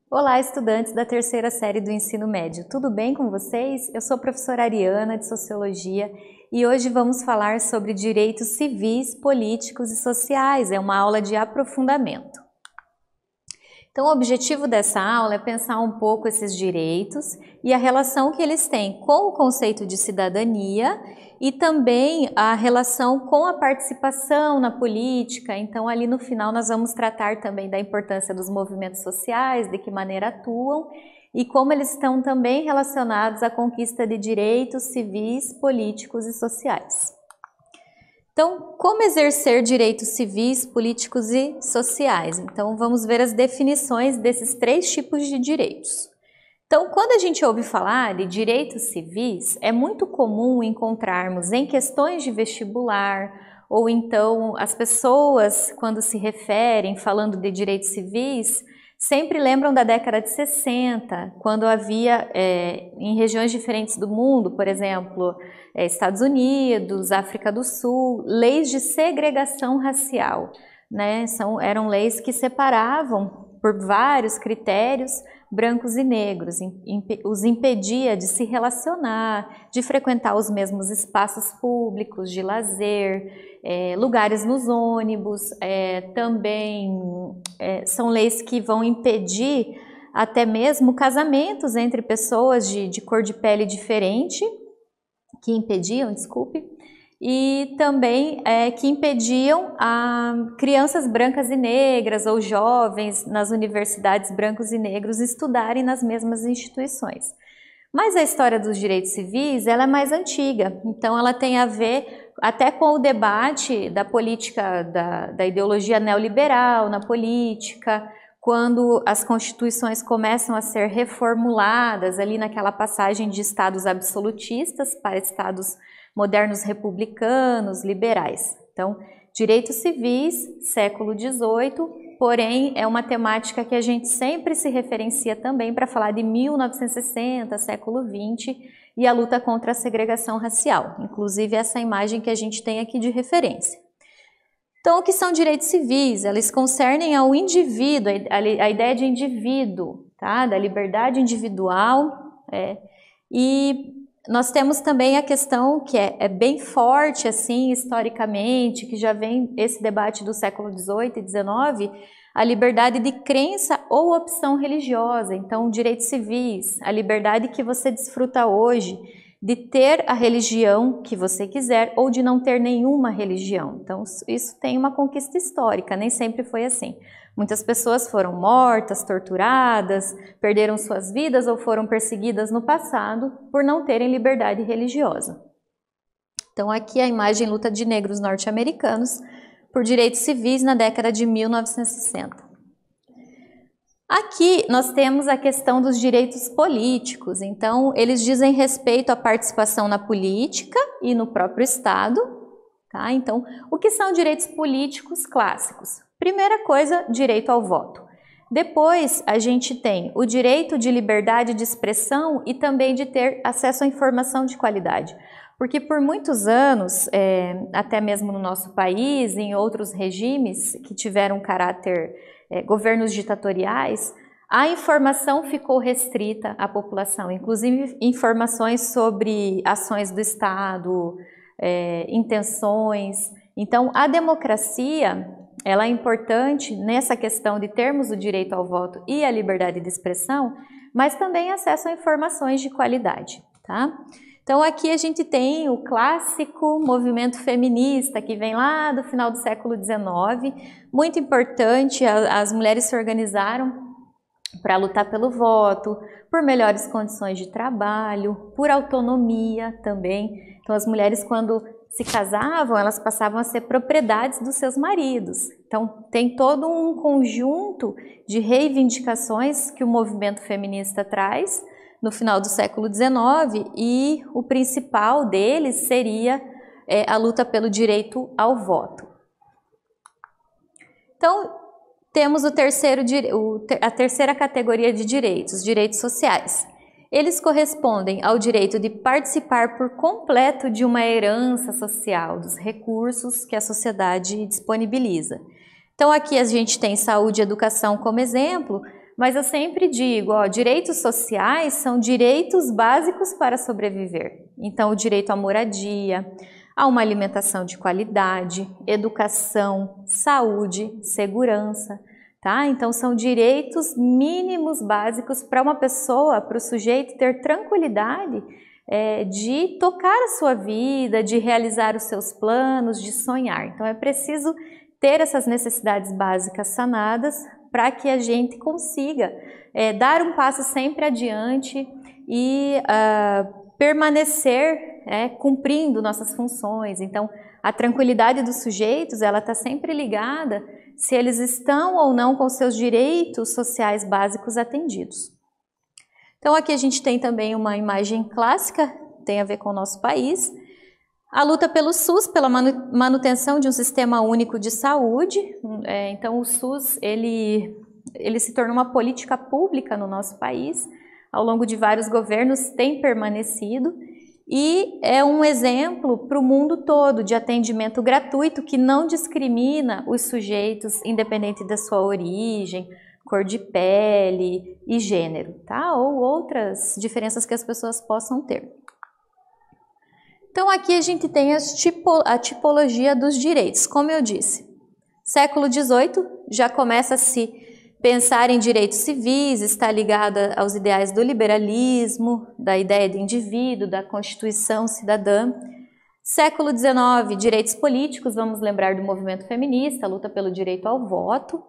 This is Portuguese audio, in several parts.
Olá, estudantes da terceira série do ensino médio, tudo bem com vocês? Eu sou a professora Ariana, de Sociologia, e hoje vamos falar sobre direitos civis, políticos e sociais. É uma aula de aprofundamento. Então, o objetivo dessa aula é pensar um pouco esses direitos e a relação que eles têm com o conceito de cidadania e também a relação com a participação na política. Então, ali no final nós vamos tratar também da importância dos movimentos sociais, de que maneira atuam e como eles estão também relacionados à conquista de direitos civis, políticos e sociais. Então, como exercer direitos civis, políticos e sociais? Então, vamos ver as definições desses três tipos de direitos. Então, quando a gente ouve falar de direitos civis, é muito comum encontrarmos em questões de vestibular, ou então as pessoas, quando se referem falando de direitos civis, sempre lembram da década de 60, quando havia em regiões diferentes do mundo, por exemplo, Estados Unidos, África do Sul, leis de segregação racial, né? Eram leis que separavam por vários critérios brancos e negros, os impedia de se relacionar, de frequentar os mesmos espaços públicos, de lazer, lugares nos ônibus, também são leis que vão impedir até mesmo casamentos entre pessoas de cor de pele diferente, que impediam, e também que impediam crianças brancas e negras ou jovens nas universidades brancos e negros estudarem nas mesmas instituições. Mas a história dos direitos civis ela é mais antiga, então ela tem a ver até com o debate da política, da ideologia neoliberal na política, quando as constituições começam a ser reformuladas ali naquela passagem de estados absolutistas para estados modernos republicanos, liberais. Então, direitos civis, século XVIII, porém é uma temática que a gente sempre se referencia também para falar de 1960, século XX e a luta contra a segregação racial, inclusive essa imagem que a gente tem aqui de referência. Então, o que são direitos civis? Eles concernem ao indivíduo, a ideia de indivíduo, tá? Da liberdade individual. E nós temos também a questão que é bem forte, assim, historicamente, que já vem esse debate do século XVIII e XIX, a liberdade de crença ou opção religiosa. Então, direitos civis, a liberdade que você desfruta hoje de ter a religião que você quiser ou de não ter nenhuma religião. Então, isso tem uma conquista histórica, nem sempre foi assim. Muitas pessoas foram mortas, torturadas, perderam suas vidas ou foram perseguidas no passado por não terem liberdade religiosa. Então, aqui a imagem luta de negros norte-americanos por direitos civis na década de 1960. Aqui nós temos a questão dos direitos políticos, então eles dizem respeito à participação na política e no próprio Estado, tá? Então, o que são direitos políticos clássicos? Primeira coisa, direito ao voto. Depois, a gente tem o direito de liberdade de expressão e também de ter acesso à informação de qualidade. Porque por muitos anos, até mesmo no nosso país, em outros regimes que tiveram caráter governos ditatoriais, a informação ficou restrita à população, inclusive informações sobre ações do Estado, intenções. Então, a democracia ela é importante nessa questão de termos o direito ao voto e a liberdade de expressão, mas também acesso a informações de qualidade, tá? Então, aqui a gente tem o clássico movimento feminista, que vem lá do final do século XIX, muito importante, as mulheres se organizaram para lutar pelo voto, por melhores condições de trabalho, por autonomia também. Então, as mulheres, quando se casavam, elas passavam a ser propriedades dos seus maridos. Então, tem todo um conjunto de reivindicações que o movimento feminista traz, no final do século XIX, e o principal deles seria a luta pelo direito ao voto. Então, temos a terceira categoria de direitos, os direitos sociais. Eles correspondem ao direito de participar por completo de uma herança social, dos recursos que a sociedade disponibiliza. Então, aqui a gente tem saúde e educação como exemplo, Mas eu sempre digo, ó, direitos sociais são direitos básicos para sobreviver. Então, o direito à moradia, a uma alimentação de qualidade, educação, saúde, segurança, tá? Então, são direitos mínimos básicos para uma pessoa, para o sujeito ter tranquilidade de tocar a sua vida, de realizar os seus planos, de sonhar. Então, é preciso ter essas necessidades básicas sanadas para que a gente consiga dar um passo sempre adiante e permanecer cumprindo nossas funções. Então, a tranquilidade dos sujeitos, ela está sempre ligada se eles estão ou não com seus direitos sociais básicos atendidos. Então, aqui a gente tem também uma imagem clássica, tem a ver com o nosso país. A luta pelo SUS, pela manutenção de um sistema único de saúde. Então, o SUS, ele se tornou uma política pública no nosso país. Ao longo de vários governos tem permanecido. E é um exemplo para o mundo todo de atendimento gratuito que não discrimina os sujeitos, independente da sua origem, cor de pele e gênero, tá? Ou outras diferenças que as pessoas possam ter. Então, aqui a gente tem a tipologia dos direitos. Como eu disse, século XVIII já começa a se pensar em direitos civis, está ligada aos ideais do liberalismo, da ideia de indivíduo, da Constituição cidadã. Século XIX, direitos políticos, vamos lembrar do movimento feminista, a luta pelo direito ao voto.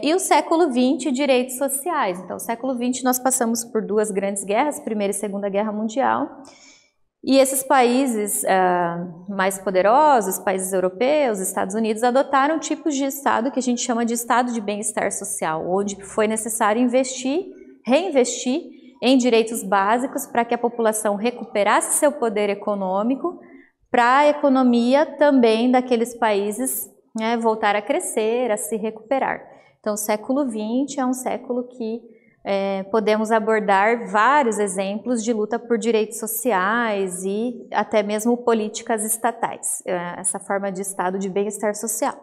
E o século XX, direitos sociais. Então, século XX nós passamos por duas grandes guerras, Primeira e Segunda Guerra Mundial, e esses países mais poderosos, países europeus, Estados Unidos, adotaram tipos de Estado que a gente chama de Estado de bem-estar social, onde foi necessário reinvestir em direitos básicos para que a população recuperasse seu poder econômico, para a economia também daqueles países voltar a crescer, a se recuperar. Então, o século XX é um século que podemos abordar vários exemplos de luta por direitos sociais e até mesmo políticas estatais, essa forma de estado de bem-estar social.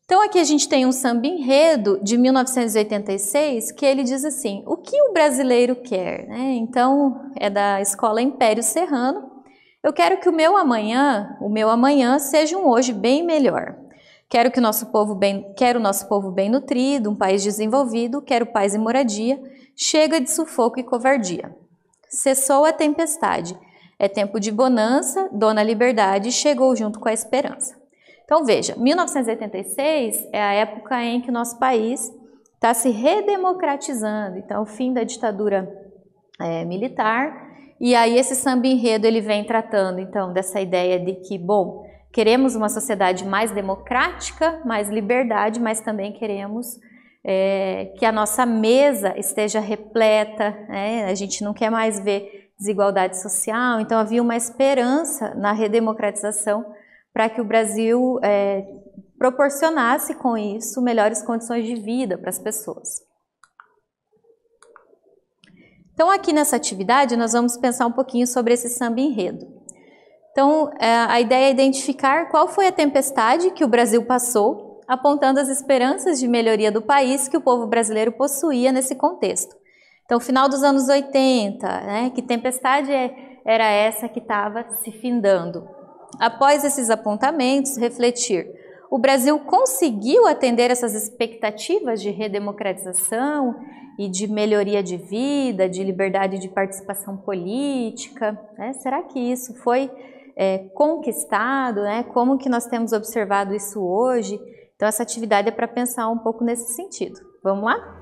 Então, aqui a gente tem um samba-enredo de 1986 que ele diz assim: o que o brasileiro quer? Então, é da escola Império Serrano. Eu quero que o meu amanhã seja um hoje bem melhor. Quero o nosso povo bem nutrido, um país desenvolvido, quero paz e moradia, chega de sufoco e covardia. Cessou a tempestade, é tempo de bonança, dona liberdade chegou junto com a esperança. Então veja, 1986 é a época em que o nosso país está se redemocratizando, então o fim da ditadura militar, e aí esse samba-enredo ele vem tratando então dessa ideia de que, bom, queremos uma sociedade mais democrática, mais liberdade, mas também queremos que a nossa mesa esteja repleta, a gente não quer mais ver desigualdade social, então havia uma esperança na redemocratização para que o Brasil proporcionasse com isso melhores condições de vida para as pessoas. Então aqui nessa atividade nós vamos pensar um pouquinho sobre esse samba-enredo. Então, a ideia é identificar qual foi a tempestade que o Brasil passou, apontando as esperanças de melhoria do país que o povo brasileiro possuía nesse contexto. Então, final dos anos 80, que tempestade era essa que estava se findando? Após esses apontamentos, refletir. O Brasil conseguiu atender essas expectativas de redemocratização e de melhoria de vida, de liberdade de participação política? Será que isso foi conquistado, Como que nós temos observado isso hoje? Então essa atividade é para pensar um pouco nesse sentido. Vamos lá?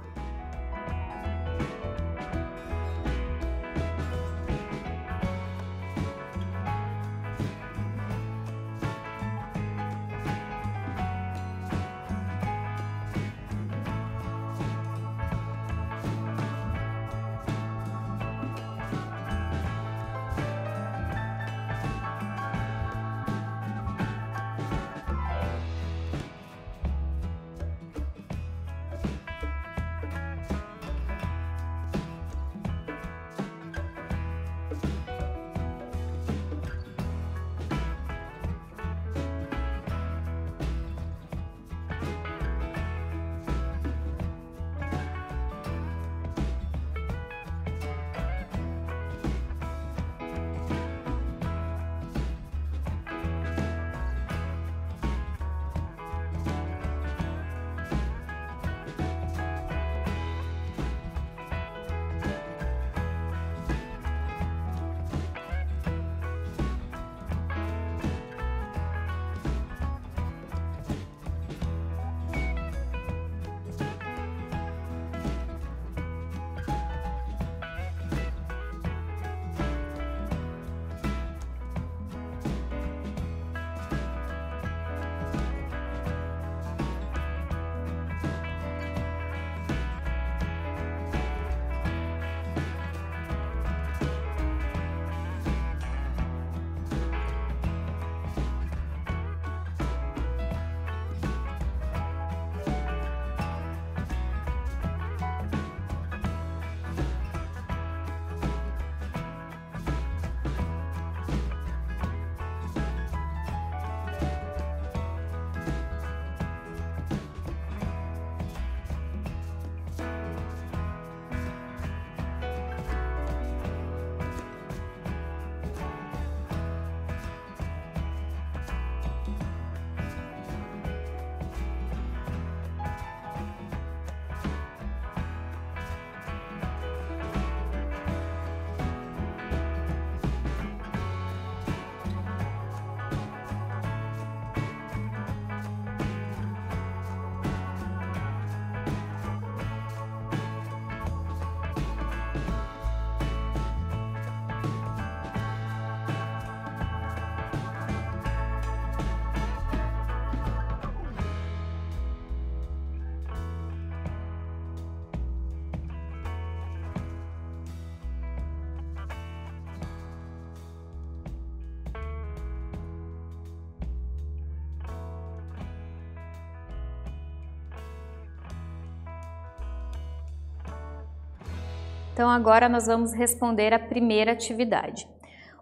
Então agora nós vamos responder a primeira atividade.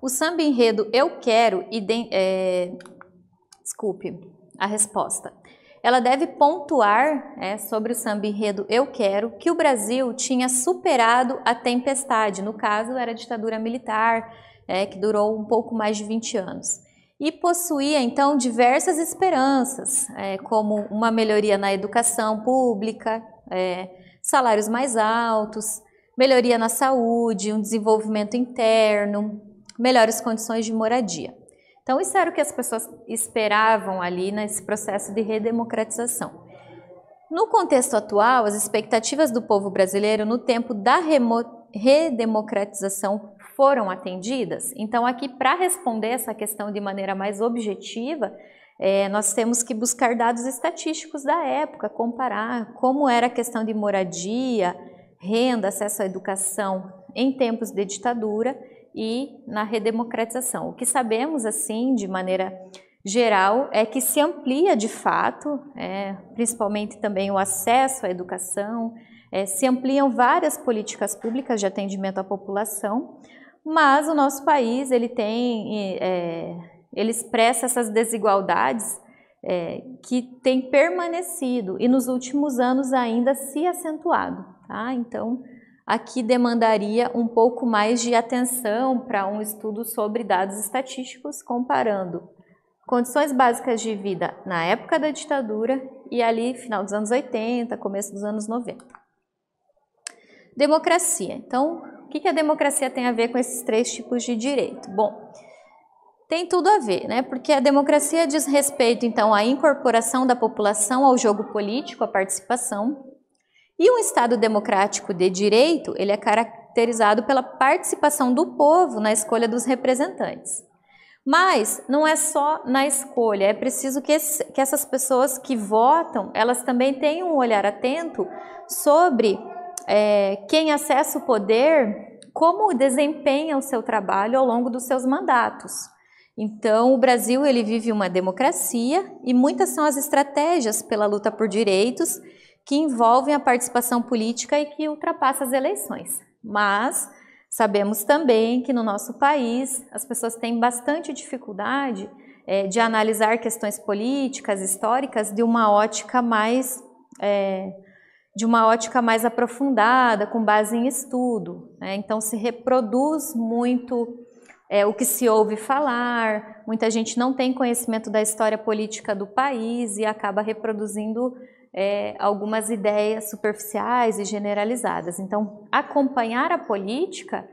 O samba enredo Eu Quero, desculpe, a resposta. Ela deve pontuar sobre o samba enredo Eu Quero que o Brasil tinha superado a tempestade, no caso era a ditadura militar, que durou um pouco mais de 20 anos. E possuía então diversas esperanças, como uma melhoria na educação pública, salários mais altos, melhoria na saúde, um desenvolvimento interno, melhores condições de moradia. Então, isso era o que as pessoas esperavam ali nesse processo de redemocratização. No contexto atual, as expectativas do povo brasileiro no tempo da redemocratização foram atendidas? Então, aqui, para responder essa questão de maneira mais objetiva, nós temos que buscar dados estatísticos da época, comparar como era a questão de moradia, renda, acesso à educação em tempos de ditadura e na redemocratização. O que sabemos, assim, de maneira geral, é que se amplia de fato, principalmente também o acesso à educação, se ampliam várias políticas públicas de atendimento à população, mas o nosso país ele expressa essas desigualdades que têm permanecido e nos últimos anos ainda se acentuado. Tá? Então, aqui demandaria um pouco mais de atenção para um estudo sobre dados estatísticos, comparando condições básicas de vida na época da ditadura e ali final dos anos 80, começo dos anos 90. Democracia. Então, o que a democracia tem a ver com esses três tipos de direito? Bom, tem tudo a ver, né? Porque a democracia diz respeito, então, à incorporação da população ao jogo político, à participação. E um Estado democrático de direito, ele é caracterizado pela participação do povo na escolha dos representantes. Mas não é só na escolha, é preciso que essas pessoas que votam, elas também tenham um olhar atento sobre quem acessa o poder, como desempenha o seu trabalho ao longo dos seus mandatos. Então, o Brasil ele vive uma democracia e muitas são as estratégias pela luta por direitos que envolvem a participação política e que ultrapassa as eleições. Mas sabemos também que no nosso país as pessoas têm bastante dificuldade de analisar questões políticas, históricas, de uma ótica mais aprofundada, com base em estudo. Então se reproduz muito o que se ouve falar, muita gente não tem conhecimento da história política do país e acaba reproduzindo algumas ideias superficiais e generalizadas. Então, acompanhar a política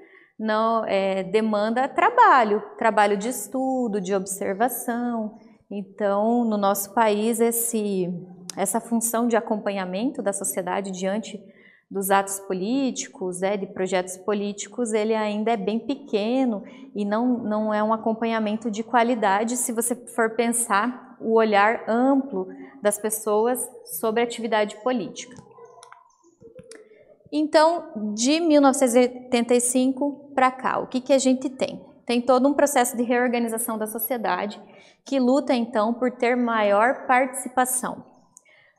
demanda trabalho de estudo, de observação. Então, no nosso país, essa função de acompanhamento da sociedade diante dos atos políticos, de projetos políticos, ele ainda é bem pequeno e não é um acompanhamento de qualidade se você for pensar o olhar amplo das pessoas sobre a atividade política. Então, de 1985 para cá, o que a gente tem? Tem todo um processo de reorganização da sociedade que luta, então, por ter maior participação.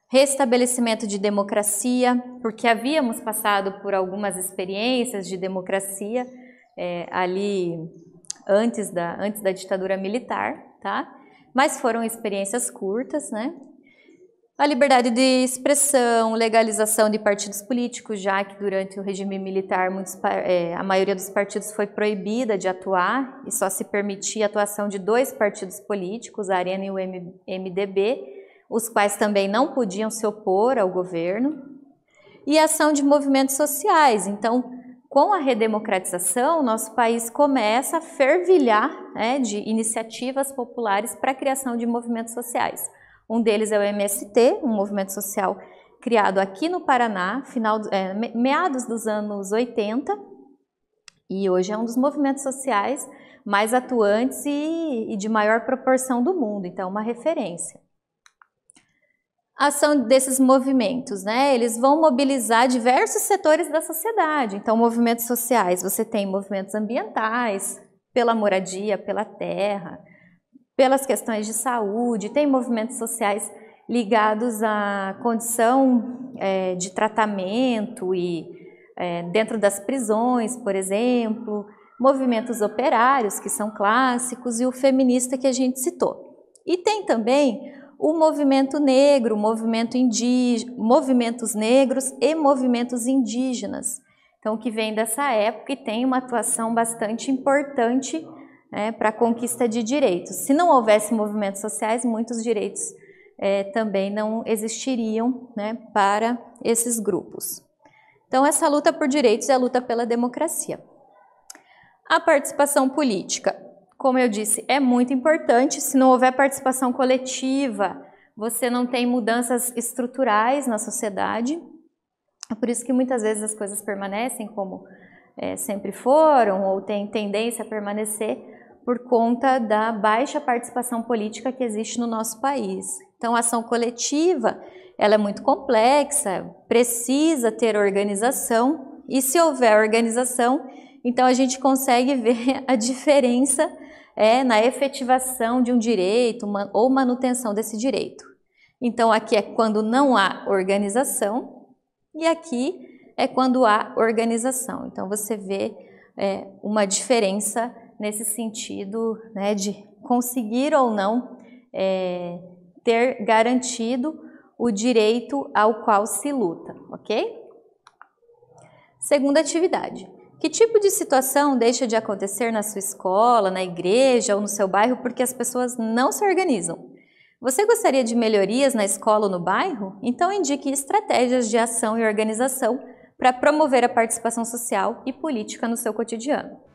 Restabelecimento de democracia, porque havíamos passado por algumas experiências de democracia ali antes da ditadura militar, tá? Mas foram experiências curtas, né? A liberdade de expressão, legalização de partidos políticos, já que durante o regime militar a maioria dos partidos foi proibida de atuar e só se permitia a atuação de 2 partidos políticos, a Arena e o MDB, os quais também não podiam se opor ao governo. E a ação de movimentos sociais. Então, com a redemocratização, nosso país começa a fervilhar de iniciativas populares para a criação de movimentos sociais. Um deles é o MST, um movimento social criado aqui no Paraná, meados dos anos 80, e hoje é um dos movimentos sociais mais atuantes e de maior proporção do mundo, então uma referência. A ação desses movimentos, eles vão mobilizar diversos setores da sociedade. Então, movimentos sociais, você tem movimentos ambientais, pela moradia, pela terra, pelas questões de saúde, tem movimentos sociais ligados à condição de tratamento e dentro das prisões, por exemplo, movimentos operários, que são clássicos, e o feminista que a gente citou. E tem também o movimento negro, movimentos negros e movimentos indígenas, então que vem dessa época e tem uma atuação bastante importante, né, para a conquista de direitos. Se não houvesse movimentos sociais, muitos direitos também não existiriam, né, para esses grupos. Então essa luta por direitos é a luta pela democracia. A participação política, como eu disse, é muito importante. Se não houver participação coletiva, você não tem mudanças estruturais na sociedade. É por isso que muitas vezes as coisas permanecem como sempre foram, ou têm tendência a permanecer por conta da baixa participação política que existe no nosso país. Então, a ação coletiva, ela é muito complexa, precisa ter organização, e se houver organização, então a gente consegue ver a diferença na efetivação de um direito ou manutenção desse direito. Então aqui é quando não há organização e aqui é quando há organização. Então você vê uma diferença nesse sentido, né, de conseguir ou não ter garantido o direito ao qual se luta, ok? Segunda atividade. Que tipo de situação deixa de acontecer na sua escola, na igreja ou no seu bairro porque as pessoas não se organizam? Você gostaria de melhorias na escola ou no bairro? Então indique estratégias de ação e organização para promover a participação social e política no seu cotidiano.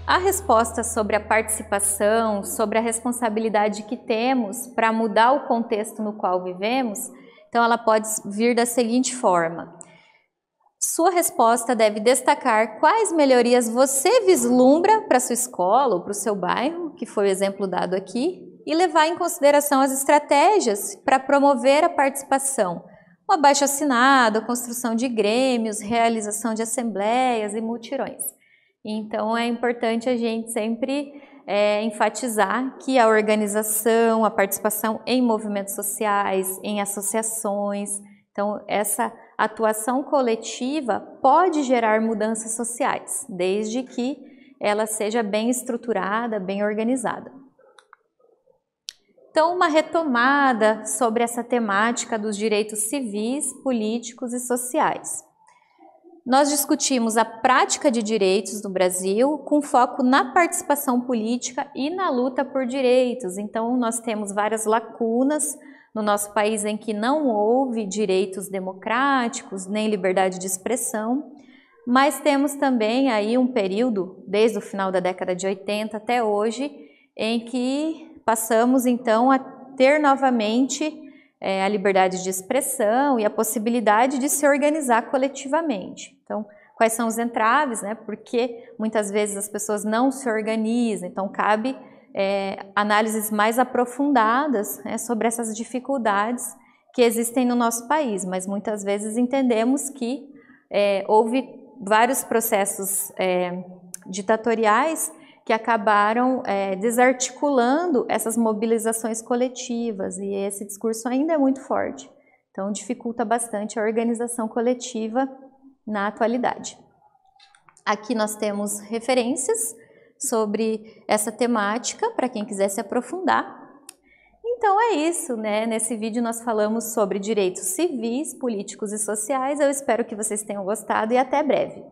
A resposta sobre a participação, sobre a responsabilidade que temos para mudar o contexto no qual vivemos, então ela pode vir da seguinte forma. Sua resposta deve destacar quais melhorias você vislumbra para sua escola ou para o seu bairro, que foi o exemplo dado aqui, e levar em consideração as estratégias para promover a participação, o abaixo-assinado, a construção de grêmios, realização de assembleias e mutirões. Então é importante a gente sempre enfatizar que a organização, a participação em movimentos sociais, em associações, então essa atuação coletiva pode gerar mudanças sociais, desde que ela seja bem estruturada, bem organizada. Então, uma retomada sobre essa temática dos direitos civis, políticos e sociais. Nós discutimos a prática de direitos no Brasil com foco na participação política e na luta por direitos. Então, nós temos várias lacunas no nosso país em que não houve direitos democráticos, nem liberdade de expressão, mas temos também aí um período, desde o final da década de 80 até hoje, em que passamos então a ter novamente a liberdade de expressão e a possibilidade de se organizar coletivamente. Então, quais são os entraves, né? Porque muitas vezes as pessoas não se organizam, então cabe análises mais aprofundadas sobre essas dificuldades que existem no nosso país, mas muitas vezes entendemos que houve vários processos ditatoriais que acabaram desarticulando essas mobilizações coletivas, e esse discurso ainda é muito forte. Então, dificulta bastante a organização coletiva na atualidade. Aqui nós temos referências sobre essa temática, para quem quiser se aprofundar. Então é isso, né? Nesse vídeo nós falamos sobre direitos civis, políticos e sociais. Eu espero que vocês tenham gostado e até breve.